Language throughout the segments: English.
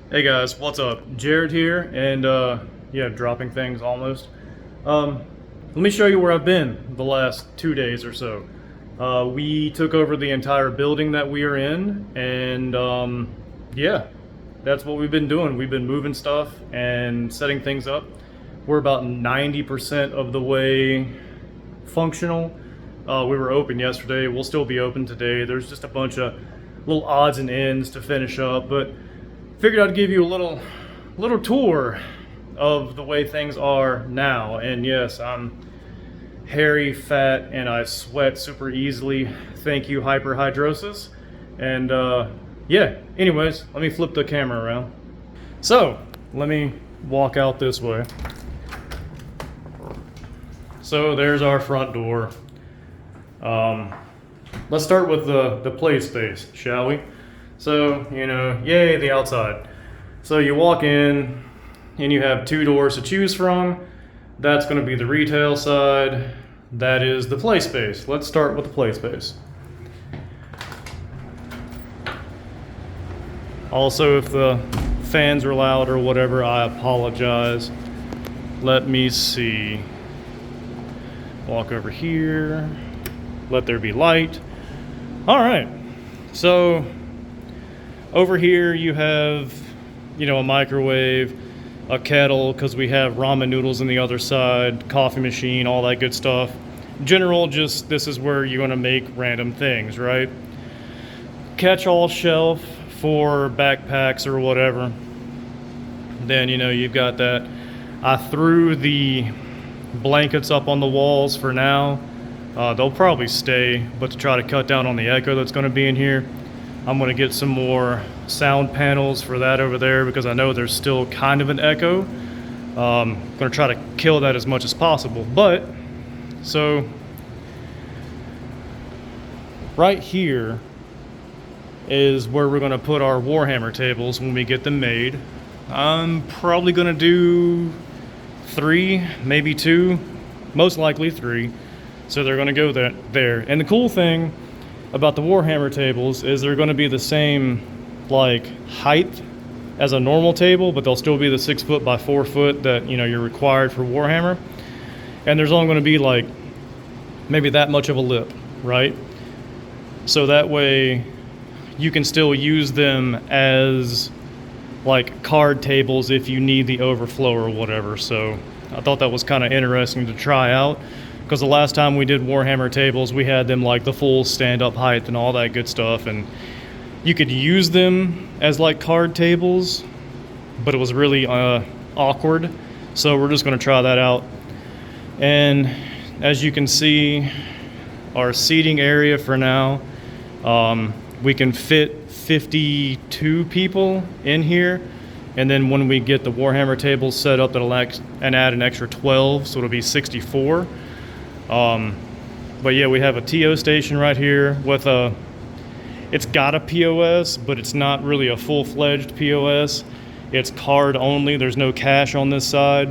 Hey guys, what's up? Jared here, and yeah, dropping things almost. Let me show you where I've been the last 2 days or so. We took over the entire building that we are in, and yeah, that's what we've been doing. We've been moving stuff and setting things up. We're about 90% of the way functional. We were open yesterday. We'll still be open today. There's just a bunch of little odds and ends to finish up, but figured I'd give you a little tour of the way things are now. And yes, I'm hairy, fat, and I sweat super easily. Thank you, hyperhidrosis. And yeah, anyways, let me flip the camera around. So let me walk out this way. So there's our front door. Let's start with the play space, shall we? So, yay, the outside. So you walk in and you have two doors to choose from. That's going to be the retail side. That is the play space. Let's start with the play space. Also, if the fans are loud or whatever, I apologize. Let me see. Walk over here. Let there be light. All right. So over here you have, a microwave, a kettle, because we have ramen noodles on the other side, coffee machine, all that good stuff. General, just this is where you're going to make random things, right? Catch-all shelf for backpacks or whatever. Then, you've got that. I threw the blankets up on the walls for now. They'll probably stay, but to try to cut down on the echo that's going to be in here, I'm going to get some more sound panels for that over there because I know there's still kind of an echo. I'm going to try to kill that as much as possible. But, so, right here is where we're going to put our Warhammer tables when we get them made. I'm probably going to do 3, maybe 2, most likely 3. So they're going to go there. And the cool thing about the Warhammer tables is they're going to be the same height as a normal table, but they'll still be the 6 foot by 4 foot that you're required for Warhammer. And there's only going to be maybe that much of a lip, right? So that way you can still use them as card tables if you need the overflow or whatever. So I thought that was kind of interesting to try out. Because the last time we did Warhammer tables, we had them the full stand-up height and all that good stuff, and you could use them as card tables, but it was really awkward. So we're just going to try that out. And as you can see, our seating area for now, we can fit 52 people in here. And then when we get the Warhammer tables set up, it'll add an extra 12, so it'll be 64. But yeah, we have a TO station right here with it's got a POS, but it's not really a full-fledged POS. It's card only. There's no cash on this side.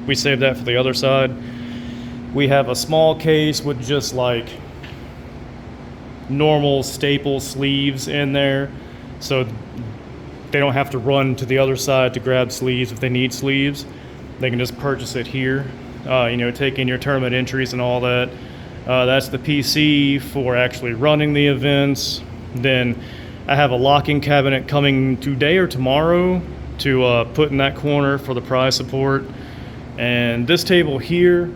We saved that for the other side. We have a small case with just normal staple sleeves in there. So they don't have to run to the other side to grab sleeves if they need sleeves. They can just purchase it here. Take in your tournament entries and all that. That's the PC for actually running the events. Then I have a locking cabinet coming today or tomorrow to put in that corner for the prize support. And this table here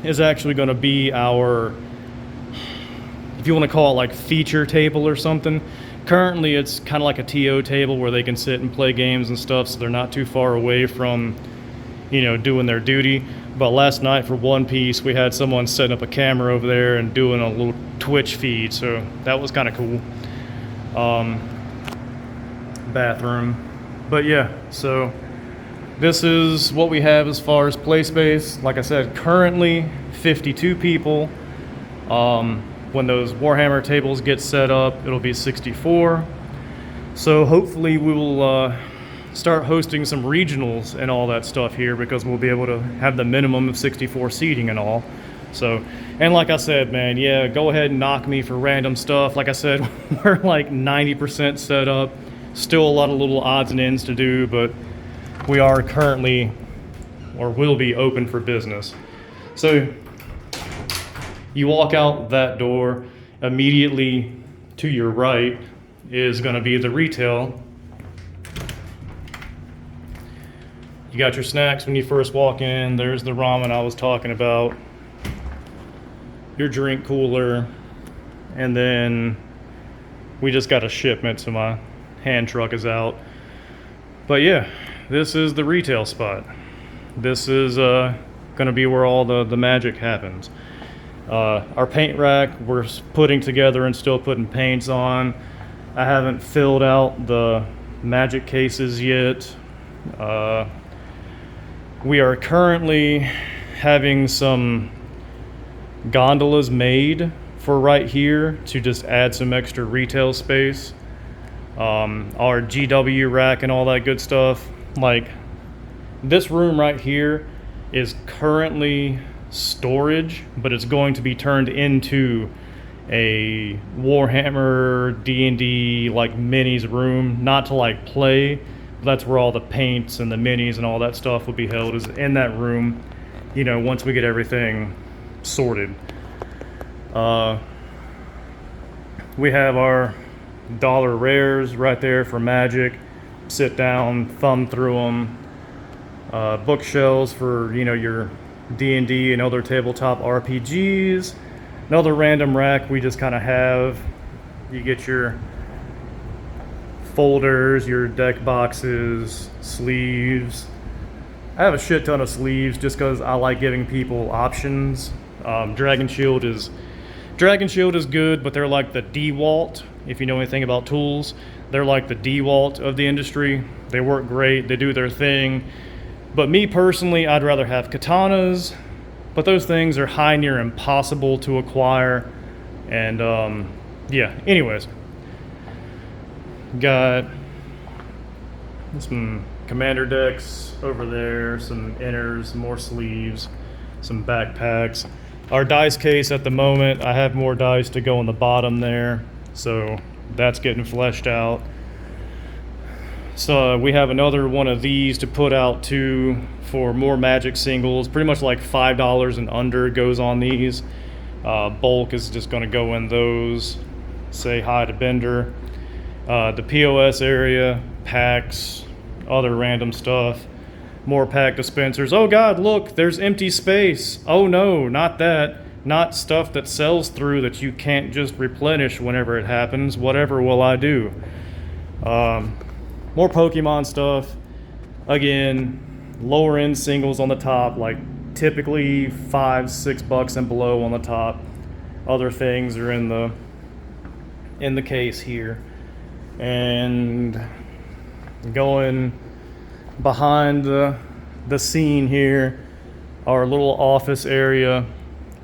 is actually going to be our, if you want to call it feature table or something. Currently it's kind of like a TO table where they can sit and play games and stuff, so they're not too far away from doing their duty. But last night for One Piece, we had someone setting up a camera over there and doing a little Twitch feed, so that was kind of cool. Bathroom. But yeah, so this is what we have as far as play space. Like I said, currently 52 people. When those Warhammer tables get set up, it'll be 64. So hopefully we will start hosting some regionals and all that stuff here, because we'll be able to have the minimum of 64 seating and all. So And like I said, man, yeah, go ahead and knock me for random stuff. Like I said, we're like 90% set up. Still a lot of little odds and ends to do, but we are currently, or will be, open for business. So you walk out that door, immediately to your right is going to be the retail. You got your snacks when you first walk in. There's the ramen I was talking about. Your drink cooler. And then we just got a shipment, so my hand truck is out. But yeah, this is the retail spot. This is going to be where all the magic happens. Our paint rack, we're putting together and still putting paints on. I haven't filled out the magic cases yet. We are currently having some gondolas made for right here to just add some extra retail space. Our GW rack and all that good stuff. Like, this room right here is currently storage, but it's going to be turned into a Warhammer D&D like minis room, not to like play. That's where all the paints and the minis and all that stuff will be held, is in that room, you know, once we get everything sorted. We have our dollar rares right there for magic. Sit down, thumb through them. Bookshelves for, you know, your D&D and other tabletop RPGs. Another random rack we just kind of have. You get your folders, your deck boxes, sleeves. I have a shit ton of sleeves just because I like giving people options. Dragon Shield is good, but they're like the DeWalt. If you know anything about tools, they're like the DeWalt of the industry. They work great. They do their thing. But me personally, I'd rather have katanas, but those things are high near impossible to acquire. And yeah, anyways. Got some commander decks over there, some inners, more sleeves, some backpacks. Our dice case at the moment, I have more dice to go on the bottom there, so that's getting fleshed out. So we have another one of these to put out too for more magic singles. Pretty much like $5 and under goes on these. Bulk is just going to go in those. Say hi to Bender. The POS area, packs, other random stuff, more pack dispensers. Oh God, look, there's empty space. Oh no, not that. Not stuff that sells through that you can't just replenish whenever it happens. Whatever will I do? More Pokemon stuff. Again, lower end singles on the top, like typically $5-6 and below on the top. Other things are in the case here. And going behind the scene here, our little office area.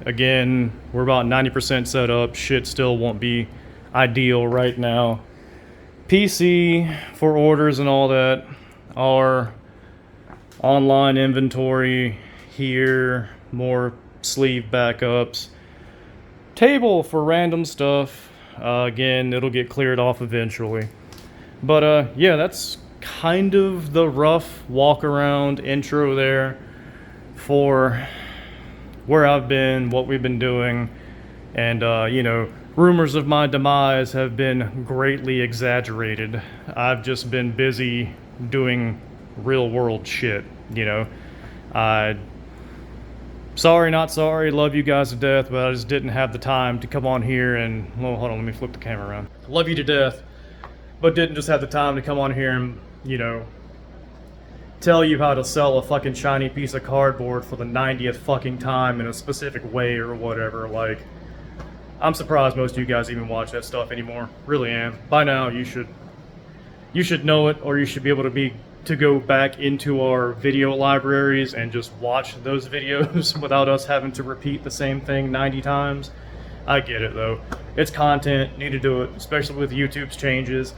Again, we're about 90% set up. Shit still won't be ideal right now. PC for orders and all that. Our online inventory here. More sleeve backups. Table for random stuff. Again, it'll get cleared off eventually. But yeah, that's kind of the rough walk around intro there for where I've been, what we've been doing, and you know, rumors of my demise have been greatly exaggerated. I've just been busy doing real world shit, you know. Sorry, not sorry, love you guys to death, but I just didn't have the time to come on here and, well, hold on, let me flip the camera around. Love you to death, but didn't just have the time to come on here and, you know, tell you how to sell a fucking shiny piece of cardboard for the 90th fucking time in a specific way or whatever. Like, I'm surprised most of you guys even watch that stuff anymore. Really am. By now, you should know it, or you should be able to go back into our video libraries and just watch those videos without us having to repeat the same thing 90 times. I get it though. It's content, need to do it, especially with YouTube's changes.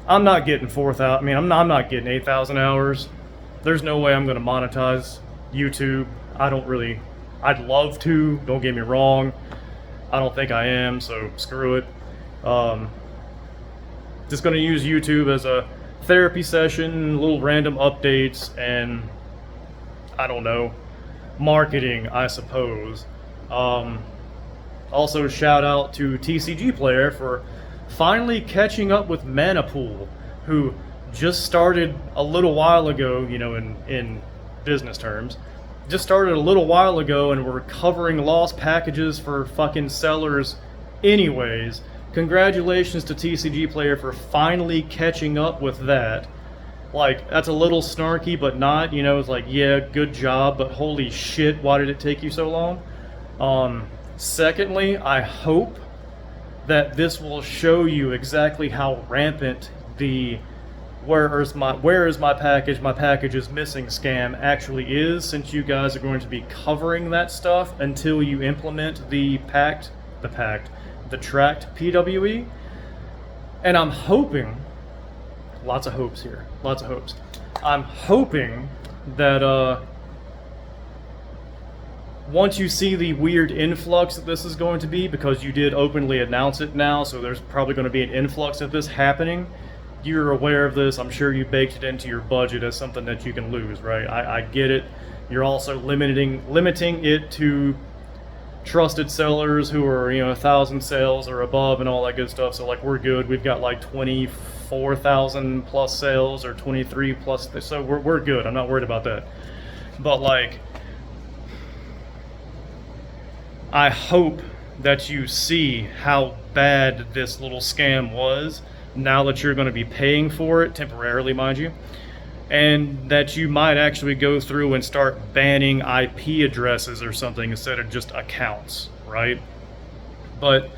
I'm not getting 4,000, I mean, I'm not getting 8,000 hours. There's no way I'm gonna monetize YouTube. I don't really I'd love to, don't get me wrong. I don't think I am, so screw it. Just gonna use YouTube as a therapy session, little random updates, and I don't know, marketing, I suppose. Also, shout out to TCG Player for finally catching up with Manapool, who just started a little while ago, you know, in business terms. Just started a little while ago and we're covering lost packages for fucking sellers anyways. Congratulations to TCG Player for finally catching up with that. Like, that's a little snarky, but not, you know, it's like, yeah, good job, but holy shit, why did it take you so long? Secondly, I hope that this will show you exactly how rampant the where is my package is missing scam actually is, since you guys are going to be covering that stuff until you implement the tracked PWE. And I'm hoping, lots of hopes here, lots of hopes. I'm hoping that once you see the weird influx that this is going to be, because you did openly announce it now, so there's probably going to be an influx of this happening. You're aware of this. I'm sure you baked it into your budget as something that you can lose, right? I get it. You're also limiting it to trusted sellers who are, you know, 1,000 sales or above and all that good stuff. So like, we're good. We've got like 24,000 plus sales or 23 plus, so we're good. I'm not worried about that. But like, I hope that you see how bad this little scam was, now that you're going to be paying for it, temporarily mind you, and that you might actually go through and start banning IP addresses or something instead of just accounts, right? But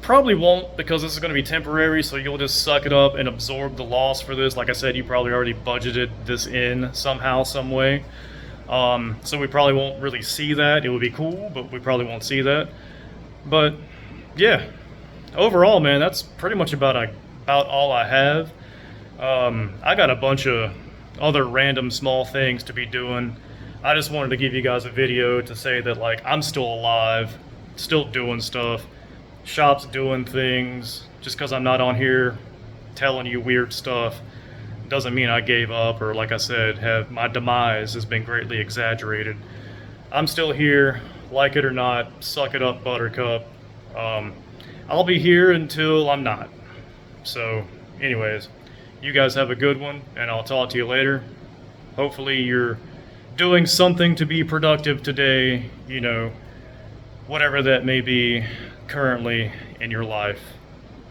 probably won't, because this is going to be temporary, so you'll just suck it up and absorb the loss for this. Like I said, you probably already budgeted this in somehow, some way. So we probably won't really see that. It would be cool, but we probably won't see that. But yeah, overall, man, that's pretty much about all I have. I got a bunch of other random small things to be doing. I just wanted to give you guys a video to say that, like, I'm still alive, still doing stuff, shop's doing things. Just because I'm not on here telling you weird stuff doesn't mean I gave up, or, like I said, my demise has been greatly exaggerated. I'm still here, like it or not. Suck it up, Buttercup. I'll be here until I'm not. So, anyways, you guys have a good one, and I'll talk to you later. Hopefully you're doing something to be productive today, you know, whatever that may be currently in your life.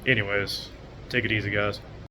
Anyways, take it easy, guys.